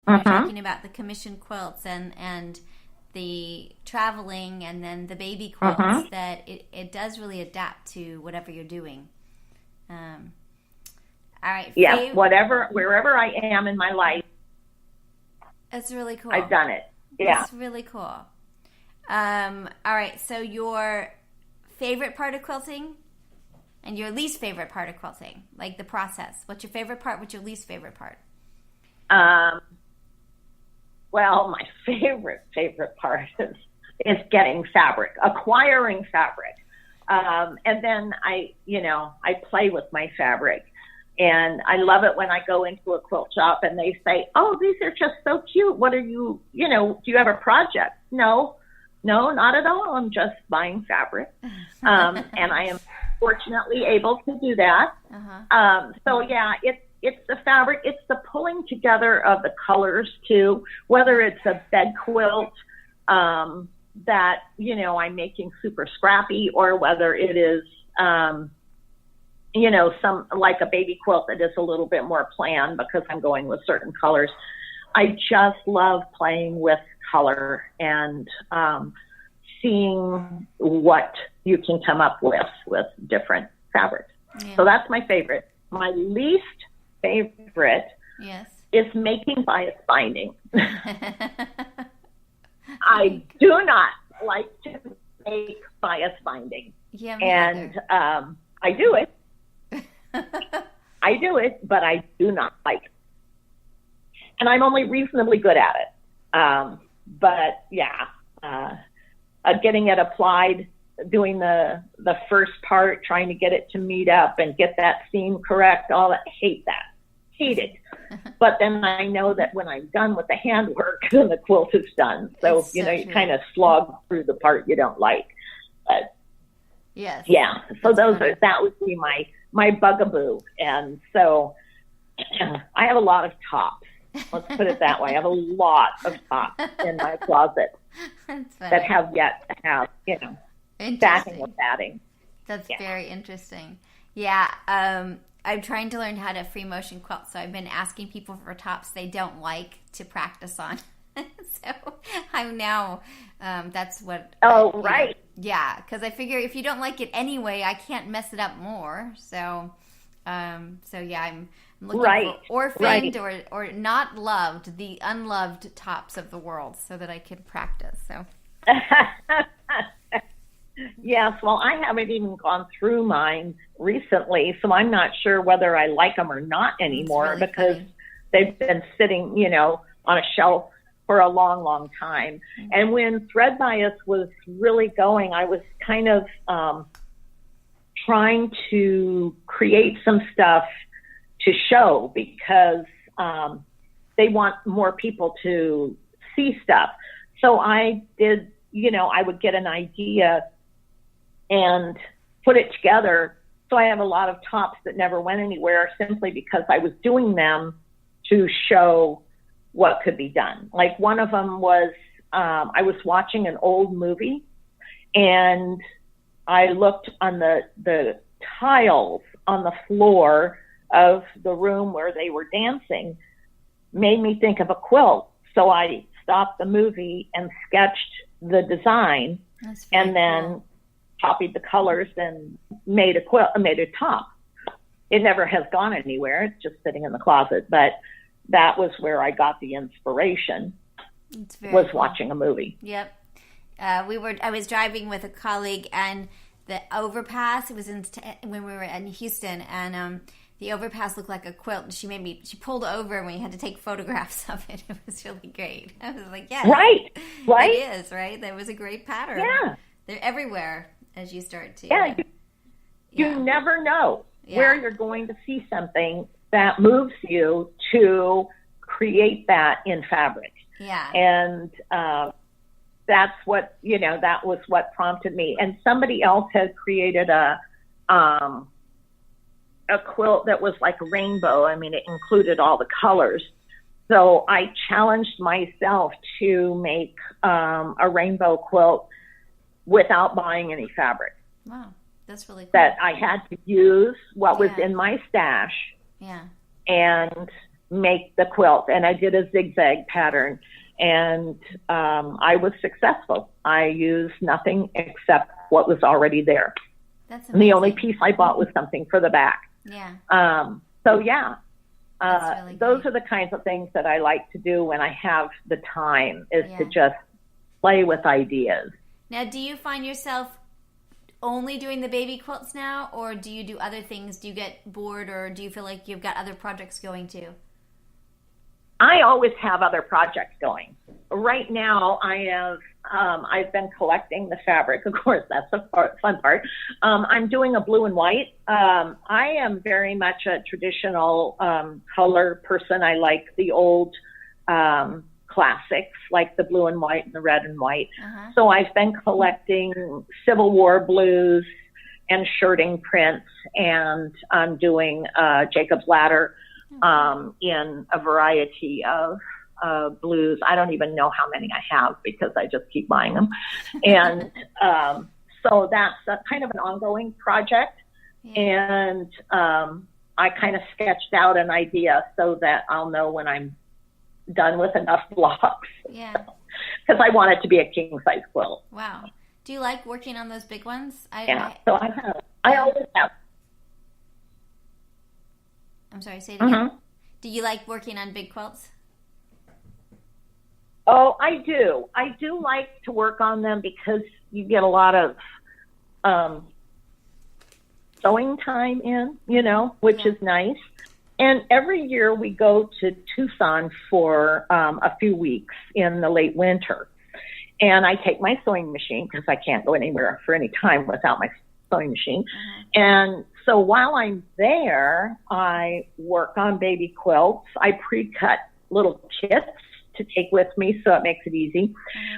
you're Mm-hmm. talking about the commission quilts and the traveling and then the baby quilts, Mm-hmm. that it does really adapt to whatever you're doing. All right, Yeah, wherever I am in my life, that's really cool. I've done it. Yeah. That's really cool. All right, so your favorite part of quilting and your least favorite part of quilting, like the process. What's your favorite part? What's your least favorite part? Well, my favorite part is getting fabric, acquiring fabric. And then I play with my fabric. And I love it when I go into a quilt shop and they say, "Oh, these are just so cute. What are you, do you have a project?" No, not at all. I'm just buying fabric. And I am fortunately able to do that. So yeah, it's the fabric, it's the pulling together of the colors too, whether it's a bed quilt, that, I'm making super scrappy, or whether it is, some like a baby quilt that is a little bit more planned because I'm going with certain colors. I just love playing with color and seeing what you can come up with different fabrics. Yeah. So that's my favorite. My least favorite is making bias binding. I do not like to make bias binding. Yeah, and I do it. But I do not like it. And I'm only reasonably good at it. But yeah, getting it applied, doing the first part, trying to get it to meet up and get that seam correct, all that, hate it. But then I know that when I'm done with the handwork, then the quilt is done. So, you kind of slog through the part you don't like. But yes. Yeah. So that would be my bugaboo. And so I have a lot of tops. Let's put it that way. I have a lot of tops in my closet that have yet to have, backing and batting. That's very interesting. Yeah. I'm trying to learn how to free motion quilt, so I've been asking people for tops they don't like to practice on. So I'm now, that's what. Oh, right. Yeah, because I figure if you don't like it anyway, I can't mess it up more. So, I'm looking for orphaned or not loved, the unloved tops of the world, so that I can practice. So. Yes, well, I haven't even gone through mine recently, so I'm not sure whether I like them or not anymore, really, because they've been sitting, on a shelf for a long, long time. Mm-hmm. And when thread bias was really going, I was kind of trying to create some stuff to show, because they want more people to see stuff. So I did, I would get an idea and put it together. So I have a lot of tops that never went anywhere, simply because I was doing them to show what could be done. Like one of them was, I was watching an old movie, and I looked on the tiles on the floor of the room where they were dancing, made me think of a quilt. So I stopped the movie and sketched the design, and then copied the colors and made a quilt, made a top. It never has gone anywhere. It's just sitting in the closet. But that was where I got the inspiration, was watching a movie. Yep. I was driving with a colleague, and the overpass, it was when we were in Houston, and the overpass looked like a quilt, and she pulled over, and we had to take photographs of it. It was really great. I was like, yeah. Right. It is, right? That was a great pattern. Yeah. They're everywhere as you start to. Yeah. You never know where you're going to see something that moves you to create that in fabric. Yeah. And that's what, that was what prompted me. And somebody else had created a quilt that was like a rainbow. I mean, it included all the colors. So I challenged myself to make a rainbow quilt without buying any fabric. Wow, that's really cool. That I had to use what was in my stash. Yeah. And make the quilt, and I did a zigzag pattern, and I was successful. I used nothing except what was already there. That's amazing. And the only piece I bought was something for the back. Yeah. So yeah, Really those great. are the kinds of things that I like to do when I have the time, is Yeah. to just play with ideas. Now, do you find yourself only doing the baby quilts now, or do you do other things? Do you get bored, or do you feel like you've got other projects going too? I always have other projects going. Right now, I've been collecting the fabric. Of course, that's the fun part. I'm doing a blue and white. I am very much a traditional color person. I like the old classics, like the blue and white and the red and white. Uh-huh. So I've been collecting Civil War blues and shirting prints, and I'm doing Jacob's Ladder in a variety of blues. I don't even know how many I have because I just keep buying them. And so that's a kind of an ongoing project. Yeah. And I kind of sketched out an idea so that I'll know when I'm done with enough blocks. Yeah. Because I want it to be a king size quilt. Wow. Do you like working on those big ones? So I always have. I'm sorry, say it again. Do you like working on big quilts? Oh, I do. I do like to work on them because you get a lot of sewing time in, which is nice. And every year we go to Tucson for a few weeks in the late winter. And I take my sewing machine because I can't go anywhere for any time without my sewing machine. And so while I'm there, I work on baby quilts. I pre-cut little kits to take with me, so it makes it easy.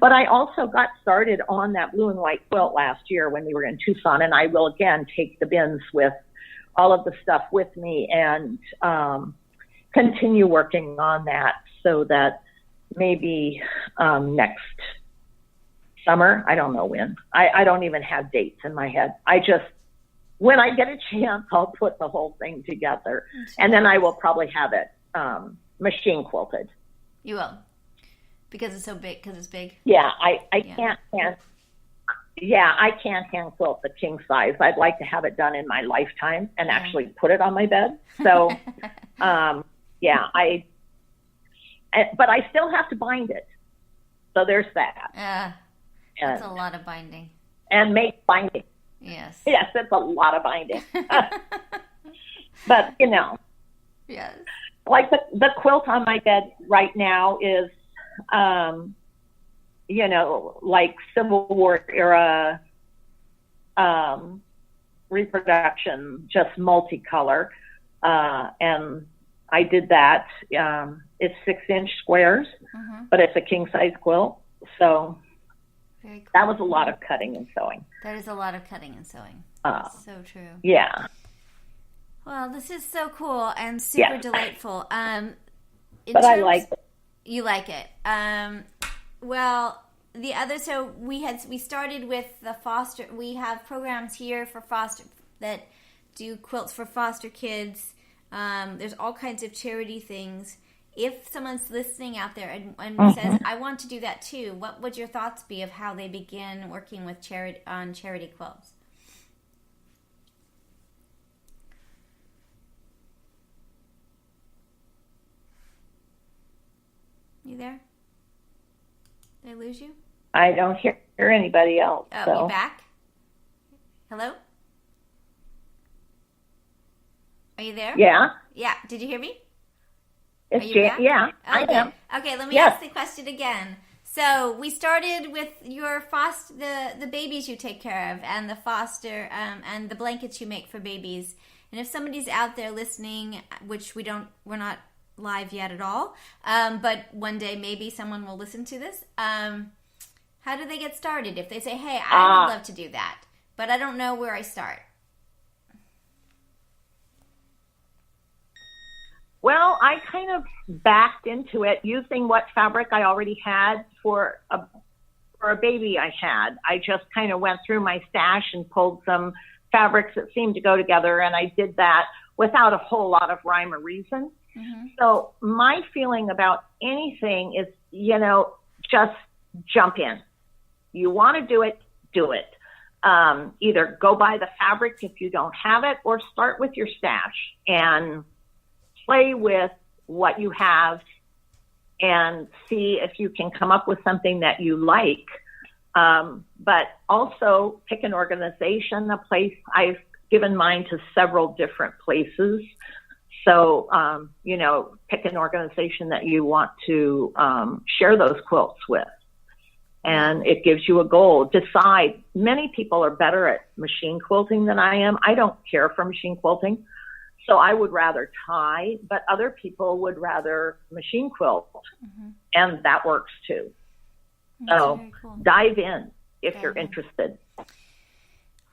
But I also got started on that blue and white quilt last year when we were in Tucson, and I will again take the bins with all of the stuff with me and continue working on that, so that maybe next summer, I don't know when. I don't even have dates in my head. When I get a chance, I'll put the whole thing together. And then I will probably have it machine quilted. You will, because it's so big. Because it's big. Yeah, I can't hand quilt the king size. I'd like to have it done in my lifetime and actually put it on my bed. So, but I still have to bind it. So there's that. That's a lot of binding. And make binding. Yes. Yes, it's a lot of binding. But Yes. Like the quilt on my bed right now is, like Civil War era reproduction, just multicolor. And I did that. It's 6-inch squares, but it's a king size quilt. So very cool. That was a lot of cutting and sewing. That is a lot of cutting and sewing. So true. Yeah. Well, this is so cool and super delightful. But I like it. You like it. Well, so we started with the foster. We have programs here for foster that do quilts for foster kids. There's all kinds of charity things. If someone's listening out there and says, I want to do that too, what would your thoughts be of how they begin working with charity quilts? You there? Did I lose you? I don't hear anybody else. Oh, you back? Hello? Are you there? Yeah. Yeah. Did you hear me? It's yeah, I am. Okay, let me ask the question again. So we started with your the babies you take care of, and the foster, and the blankets you make for babies. And if somebody's out there listening, which we're not live yet at all, but one day maybe someone will listen to this. How do they get started? If they say, "Hey, I would love to do that, but I don't know where I start." Well, I kind of backed into it using what fabric I already had for a baby I had. I just kind of went through my stash and pulled some fabrics that seemed to go together, and I did that without a whole lot of rhyme or reason. So my feeling about anything is, just jump in. You want to do it, do it. Either go buy the fabric if you don't have it, or start with your stash and play with what you have and see if you can come up with something that you like. But also pick an organization, a place. I've given mine to several different places. So, pick an organization that you want to share those quilts with. And it gives you a goal. Decide. Many people are better at machine quilting than I am. I don't care for machine quilting. So I would rather tie, but other people would rather machine quilt. And that works too. So cool. Dive in if you're interested.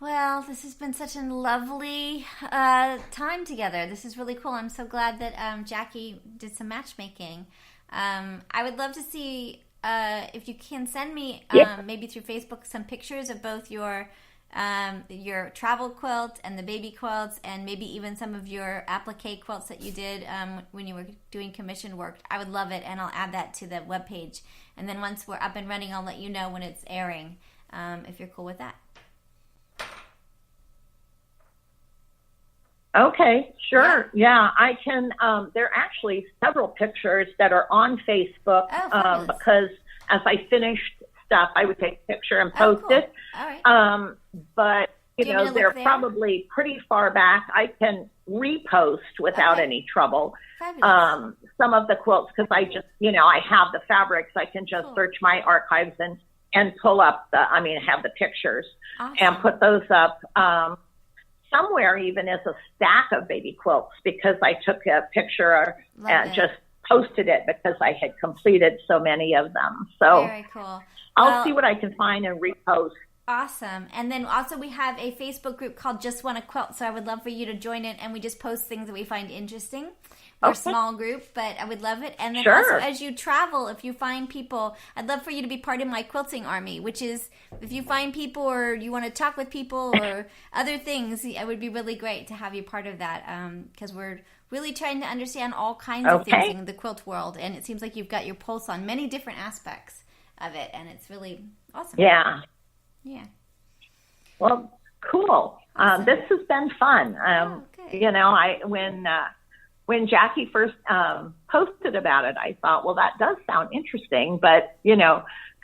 Well, this has been such a lovely time together. This is really cool. I'm so glad that Jackie did some matchmaking. I would love to see if you can send me maybe through Facebook some pictures of both your travel quilt and the baby quilts, and maybe even some of your applique quilts that you did when you were doing commission work. I would love it, and I'll add that to the webpage. And then once we're up and running, I'll let you know when it's airing, if you're cool with that. Okay, sure. Yeah, I can. There are actually several pictures that are on Facebook because as I finished stuff, I would take a picture and post it. All right. But, they're probably pretty far back. I can repost without any trouble. Some of the quilts, because I just, I have the fabrics. I can just search my archives and pull up have the pictures and put those up. Somewhere even is a stack of baby quilts, because I took a picture and just posted it because I had completed so many of them. So very cool. I'll see what I can find and repost. Awesome. And then also we have a Facebook group called JustWannaQuilt, so I would love for you to join it, and we just post things that we find interesting. We're a small group, but I would love it. And then also as you travel, if you find people, I'd love for you to be part of my quilting army, which is if you find people or you want to talk with people or other things, it would be really great to have you part of that, because we're really trying to understand all kinds of things in the quilt world. And it seems like you've got your pulse on many different aspects of it, and it's really awesome. Yeah. Yeah. Well, cool. Awesome. This has been fun. When Jackie first posted about it, I thought, well, that does sound interesting, but,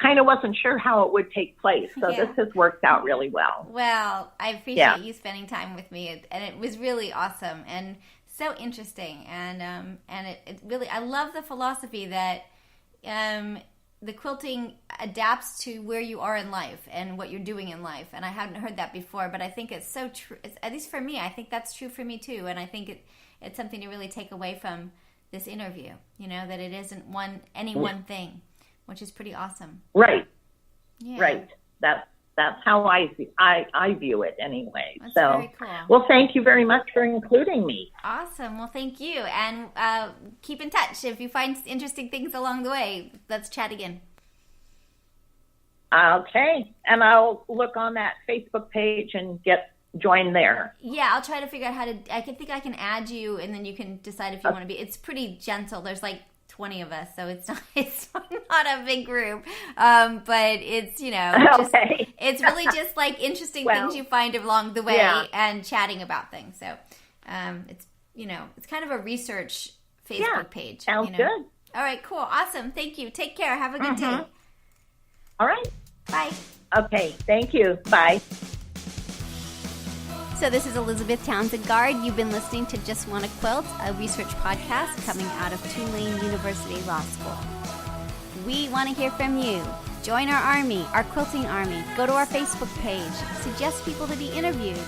kind of wasn't sure how it would take place. So this has worked out really well. Well, I appreciate you spending time with me, and it was really awesome and so interesting. And it really, I love the philosophy that the quilting adapts to where you are in life and what you're doing in life. And I hadn't heard that before, but I think it's so true. At least for me, I think that's true for me too. And I think it's something to really take away from this interview, that it isn't one thing, which is pretty awesome. Right. Yeah. Right. That's how I view it anyway. That's so, very cool. Well, thank you very much for including me. Awesome. Well, thank you. And keep in touch. If you find interesting things along the way, let's chat again. Okay. And I'll look on that Facebook page and join there. Yeah, I'll try to figure out how to. I think I can add you, and then you can decide if you want to be. It's pretty gentle. There's like 20 of us, so it's not a big group. But it's it's really just like interesting things you find along the way and chatting about things. So it's kind of a research Facebook page. Sounds good. All right, cool, awesome. Thank you. Take care. Have a good day. All right. Bye. Okay. Thank you. Bye. So this is Elizabeth Townsend Guard. You've been listening to Just Wanna Quilt, a research podcast coming out of Tulane University Law School. We want to hear from you. Join our army, our quilting army. Go to our Facebook page. Suggest people to be interviewed.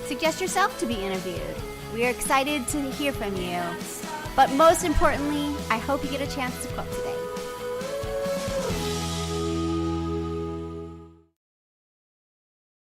Suggest yourself to be interviewed. We are excited to hear from you. But most importantly, I hope you get a chance to quilt today.